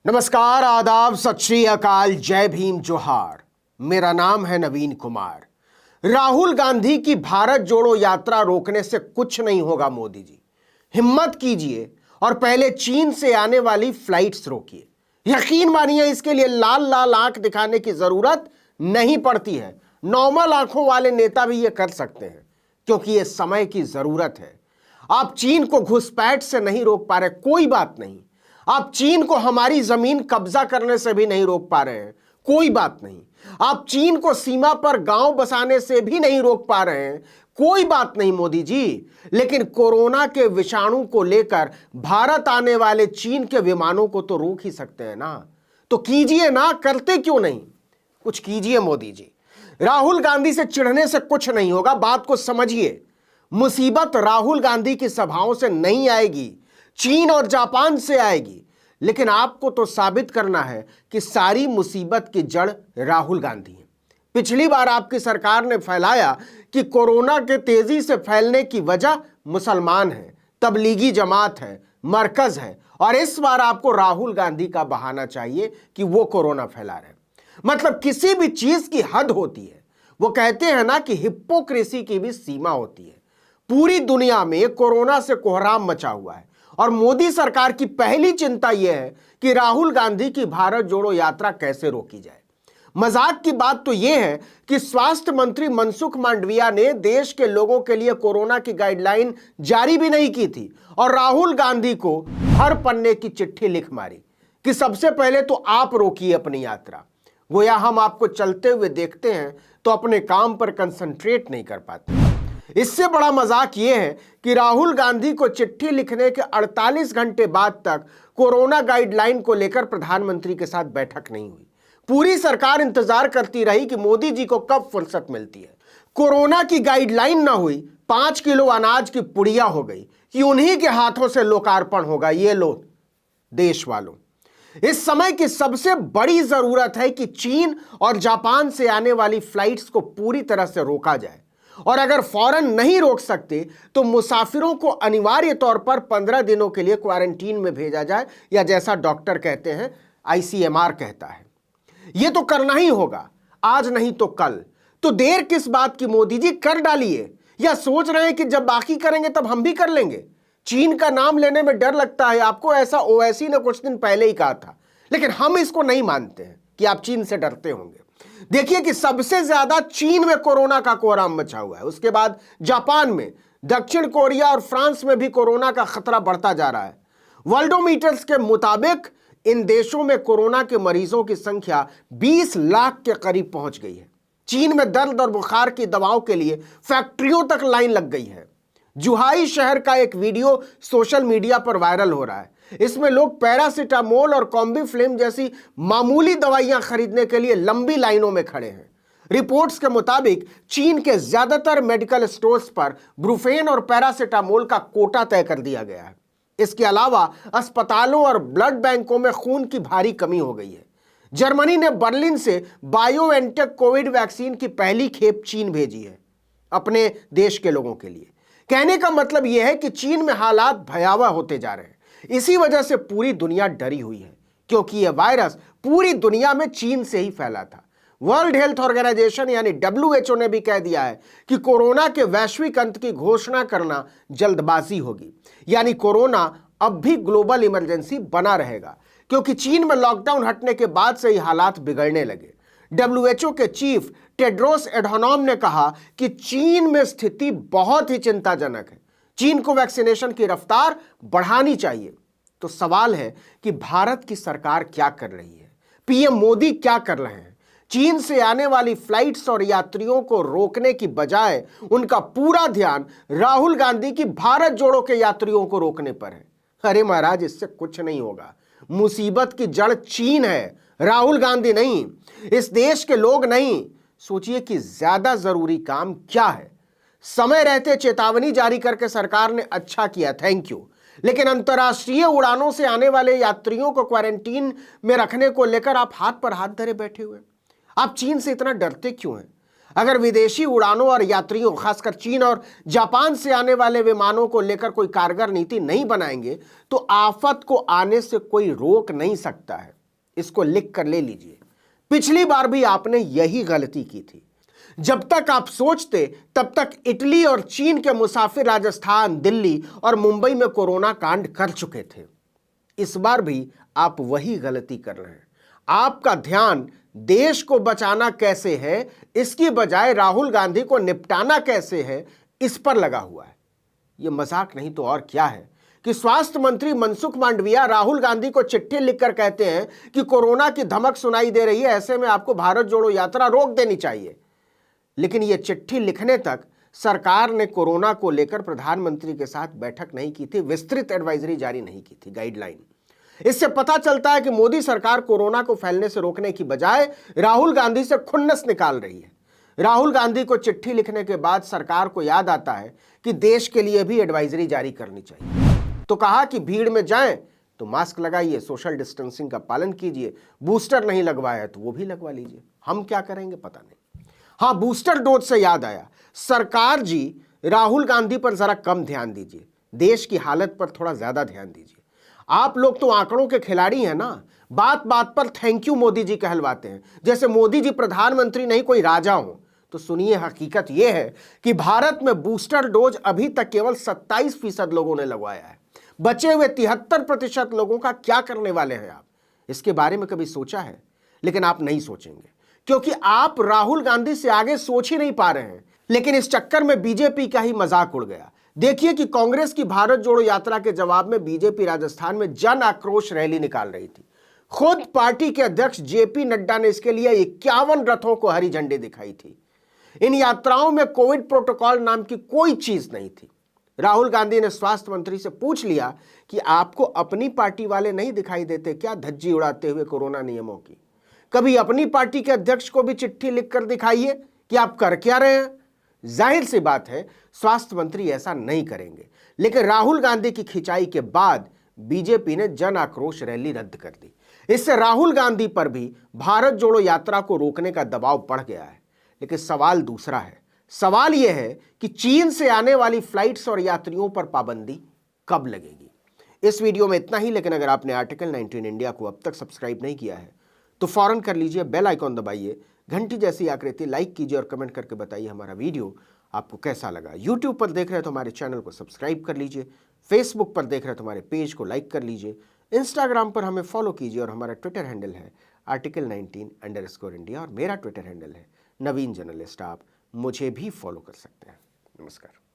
नमस्कार, आदाब, सत श्री अकाल, जय भीम, जोहार। मेरा नाम है नवीन कुमार। राहुल गांधी की भारत जोड़ो यात्रा रोकने से कुछ नहीं होगा मोदी जी। हिम्मत कीजिए और पहले चीन से आने वाली फ्लाइट्स रोकिए। यकीन मानिए, इसके लिए लाल लाल आंख दिखाने की जरूरत नहीं पड़ती है। नॉर्मल आंखों वाले नेता भी ये कर सकते हैं, क्योंकि ये समय की जरूरत है। आप चीन को घुसपैठ से नहीं रोक पा रहे, कोई बात नहीं। आप चीन को हमारी जमीन कब्जा करने से भी नहीं रोक पा रहे हैं, कोई बात नहीं। आप चीन को सीमा पर गांव बसाने से भी नहीं रोक पा रहे हैं, कोई बात नहीं मोदी जी। लेकिन कोरोना के विषाणु को लेकर भारत आने वाले चीन के विमानों को तो रोक ही सकते हैं ना। तो कीजिए ना, करते क्यों नहीं? कुछ कीजिए मोदी जी। राहुल गांधी से चिढ़ने से कुछ नहीं होगा, बात को समझिए। मुसीबत राहुल गांधी की सभाओं से नहीं आएगी, चीन और जापान से आएगी। लेकिन आपको तो साबित करना है कि सारी मुसीबत की जड़ राहुल गांधी है। पिछली बार आपकी सरकार ने फैलाया कि कोरोना के तेजी से फैलने की वजह मुसलमान है, तबलीगी जमात है, मरकज है, और इस बार आपको राहुल गांधी का बहाना चाहिए कि वो कोरोना फैला रहे। मतलब किसी भी चीज की हद होती है। वो कहते हैं ना कि हिप्पोक्रेसी की भी सीमा होती है। पूरी दुनिया में कोरोना से कोहराम मचा हुआ है और मोदी सरकार की पहली चिंता यह है कि राहुल गांधी की भारत जोड़ो यात्रा कैसे रोकी जाए। मजाक की बात तो यह है कि स्वास्थ्य मंत्री मनसुख मांडविया ने देश के लोगों के लिए कोरोना की गाइडलाइन जारी भी नहीं की थी और राहुल गांधी को हर पन्ने की चिट्ठी लिख मारी कि सबसे पहले तो आप रोकिए अपनी यात्रा। गोया हम आपको चलते हुए देखते हैं तो अपने काम पर कंसंट्रेट नहीं कर पाते। इससे बड़ा मजाक यह है कि राहुल गांधी को चिट्ठी लिखने के 48 घंटे बाद तक कोरोना गाइडलाइन को लेकर प्रधानमंत्री के साथ बैठक नहीं हुई। पूरी सरकार इंतजार करती रही कि मोदी जी को कब फुर्सत मिलती है। कोरोना की गाइडलाइन ना हुई, 5 किलो अनाज की पुड़िया हो गई कि उन्हीं के हाथों से लोकार्पण होगा। ये लो देश वालों, इस समय की सबसे बड़ी जरूरत है कि चीन और जापान से आने वाली फ्लाइट्स को पूरी तरह से रोका जाए। और अगर फौरन नहीं रोक सकते तो मुसाफिरों को अनिवार्य तौर पर 15 दिनों के लिए क्वारंटीन में भेजा जाए, या जैसा डॉक्टर कहते हैं ICMR कहता है। यह तो करना ही होगा, आज नहीं तो कल। तो देर किस बात की मोदी जी, कर डालिए। या सोच रहे हैं कि जब बाकी करेंगे तब हम भी कर लेंगे? चीन का नाम लेने में डर लगता है आपको, ऐसा ओवैसी ने कुछ दिन पहले ही कहा था। लेकिन हम इसको नहीं मानते हैं कि आप चीन से डरते होंगे। देखिए कि सबसे ज्यादा चीन में कोरोना का कोहराम मचा हुआ है, उसके बाद जापान में, दक्षिण कोरिया और फ्रांस में भी कोरोना का खतरा बढ़ता जा रहा है। वर्ल्डोमीटर्स के मुताबिक इन देशों में कोरोना के मरीजों की संख्या 20 लाख के करीब पहुंच गई है। चीन में दर्द और बुखार की दवाओं के लिए फैक्ट्रियों तक लाइन लग गई है। जुहाई शहर का एक वीडियो सोशल मीडिया पर वायरल हो रहा है। इसमें लोग पैरासिटामोल और कॉम्बीफ्लेम जैसी मामूली दवाइयां खरीदने के लिए लंबी लाइनों में खड़े हैं। रिपोर्ट्स के मुताबिक चीन के ज्यादातर मेडिकल स्टोर्स पर ब्रूफेन और पैरासिटामोल का कोटा तय कर दिया गया है। इसके अलावा अस्पतालों और ब्लड बैंकों में खून की भारी कमी हो गई है। जर्मनी ने बर्लिन से बायोएनटेक कोविड वैक्सीन की पहली खेप चीन भेजी है अपने देश के लोगों के लिए। कहने का मतलब यह है कि चीन में हालात भयावह होते जा रहे हैं। इसी वजह से पूरी दुनिया डरी हुई है, क्योंकि यह वायरस पूरी दुनिया में चीन से ही फैला था। वर्ल्ड हेल्थ ऑर्गेनाइजेशन यानी WHO ने भी कह दिया है कि कोरोना के वैश्विक अंत की घोषणा करना जल्दबाजी होगी। यानी कोरोना अब भी ग्लोबल इमरजेंसी बना रहेगा, क्योंकि चीन में लॉकडाउन हटने के बाद से ही हालात बिगड़ने लगे। WHO के चीफ टेड्रोस एडहानोम ने कहा कि चीन में स्थिति बहुत ही चिंताजनक है। चीन को वैक्सीनेशन की रफ्तार बढ़ानी चाहिए। तो सवाल है कि भारत की सरकार क्या कर रही है? PM मोदी क्या कर रहे हैं? चीन से आने वाली फ्लाइट्स और यात्रियों को रोकने की बजाय उनका पूरा ध्यान राहुल गांधी की भारत जोड़ो के यात्रियों को रोकने पर है। अरे महाराज, इससे कुछ नहीं होगा। मुसीबत की जड़ चीन है, राहुल गांधी नहीं, इस देश के लोग नहीं। सोचिए कि ज्यादा जरूरी काम क्या है। समय रहते चेतावनी जारी करके सरकार ने अच्छा किया, थैंक यू। लेकिन अंतर्राष्ट्रीय उड़ानों से आने वाले यात्रियों को क्वारंटीन में रखने को लेकर आप हाथ पर हाथ धरे बैठे हुए। आप चीन से इतना डरते क्यों हैं? अगर विदेशी उड़ानों और यात्रियों, खासकर चीन और जापान से आने वाले विमानों को लेकर कोई कारगर नीति नहीं बनाएंगे तो आफत को आने से कोई रोक नहीं सकता है। इसको लिख कर ले लीजिए। पिछली बार भी आपने यही गलती की थी। जब तक आप सोचते तब तक इटली और चीन के मुसाफिर राजस्थान, दिल्ली और मुंबई में कोरोना कांड कर चुके थे। इस बार भी आप वही गलती कर रहे हैं। आपका ध्यान देश को बचाना कैसे है, इसकी बजाय राहुल गांधी को निपटाना कैसे है, इस पर लगा हुआ है। यह मजाक नहीं तो और क्या है कि स्वास्थ्य मंत्री मनसुख मांडविया राहुल गांधी को चिट्ठी लिखकर कहते हैं कि कोरोना की धमक सुनाई दे रही है, ऐसे में आपको भारत जोड़ो यात्रा रोक देनी चाहिए। लेकिन यह चिट्ठी लिखने तक सरकार ने कोरोना को लेकर प्रधानमंत्री के साथ बैठक नहीं की थी, विस्तृत एडवाइजरी जारी नहीं की थी, गाइडलाइन। इससे पता चलता है कि मोदी सरकार कोरोना को फैलने से रोकने की बजाय राहुल गांधी से खुन्नस निकाल रही है। राहुल गांधी को चिट्ठी लिखने के बाद सरकार को याद आता है कि देश के लिए भी एडवाइजरी जारी करनी चाहिए। तो कहा कि भीड़ में जाएं तो मास्क लगाइए, सोशल डिस्टेंसिंग का पालन कीजिए, बूस्टर नहीं लगवाया तो वो भी लगवा लीजिए। हम क्या करेंगे पता नहीं। हां, बूस्टर डोज से याद आया, सरकार जी राहुल गांधी पर जरा कम ध्यान दीजिए, देश की हालत पर थोड़ा ज्यादा ध्यान दीजिए। आप लोग तो आंकड़ों के खिलाड़ी हैं ना, बात बात पर थैंक यू मोदी जी कहलवाते हैं, जैसे मोदी जी प्रधानमंत्री नहीं कोई राजा हो। तो सुनिए, हकीकत यह है कि भारत में बूस्टर डोज अभी तक केवल 27% लोगों ने लगवाया है। बचे हुए 73% लोगों का क्या करने वाले हैं आप? इसके बारे में कभी सोचा है? लेकिन आप नहीं सोचेंगे, क्योंकि आप राहुल गांधी से आगे सोच ही नहीं पा रहे हैं। लेकिन इस चक्कर में बीजेपी का ही मजाक उड़ गया। देखिए कि कांग्रेस की भारत जोड़ो यात्रा के जवाब में बीजेपी राजस्थान में जन आक्रोश रैली निकाल रही थी। खुद पार्टी के अध्यक्ष जेपी नड्डा ने इसके लिए 51 रथों को हरी झंडी दिखाई थी। इन यात्राओं में कोविड प्रोटोकॉल नाम की कोई चीज नहीं थी। राहुल गांधी ने स्वास्थ्य मंत्री से पूछ लिया कि आपको अपनी पार्टी वाले नहीं दिखाई देते क्या धज्जी उड़ाते हुए कोरोना नियमों की? कभी अपनी पार्टी के अध्यक्ष को भी चिट्ठी लिखकर दिखाइए कि आप कर क्या रहे हैं। जाहिर सी बात है, स्वास्थ्य मंत्री ऐसा नहीं करेंगे। लेकिन राहुल गांधी की खिंचाई के बाद बीजेपी ने जन आक्रोश रैली रद्द कर दी। इससे राहुल गांधी पर भी भारत जोड़ो यात्रा को रोकने का दबाव बढ़ गया है। लेकिन सवाल दूसरा है। सवाल यह है कि चीन से आने वाली फ्लाइट्स और यात्रियों पर पाबंदी कब लगेगी। इस वीडियो में इतना ही, लेकिन अगर आपने आर्टिकल 19 इंडिया को अब तक सब्सक्राइब नहीं किया है तो फौरन कर लीजिए, बेल आइकॉन दबाइए, घंटी जैसी आकृति लाइक कीजिए और कमेंट करके बताइए हमारा वीडियो आपको कैसा लगा। यूट्यूब पर देख रहे हैं तो हमारे चैनल को सब्सक्राइब कर लीजिए, फेसबुक पर देख रहे हैं तो हमारे पेज को लाइक कर लीजिए, इंस्टाग्राम पर हमें फॉलो कीजिए और हमारा ट्विटर हैंडल है article19_India और मेरा ट्विटर हैंडल है नवीन जर्नलिस्ट। आप मुझे भी फॉलो कर सकते हैं। नमस्कार।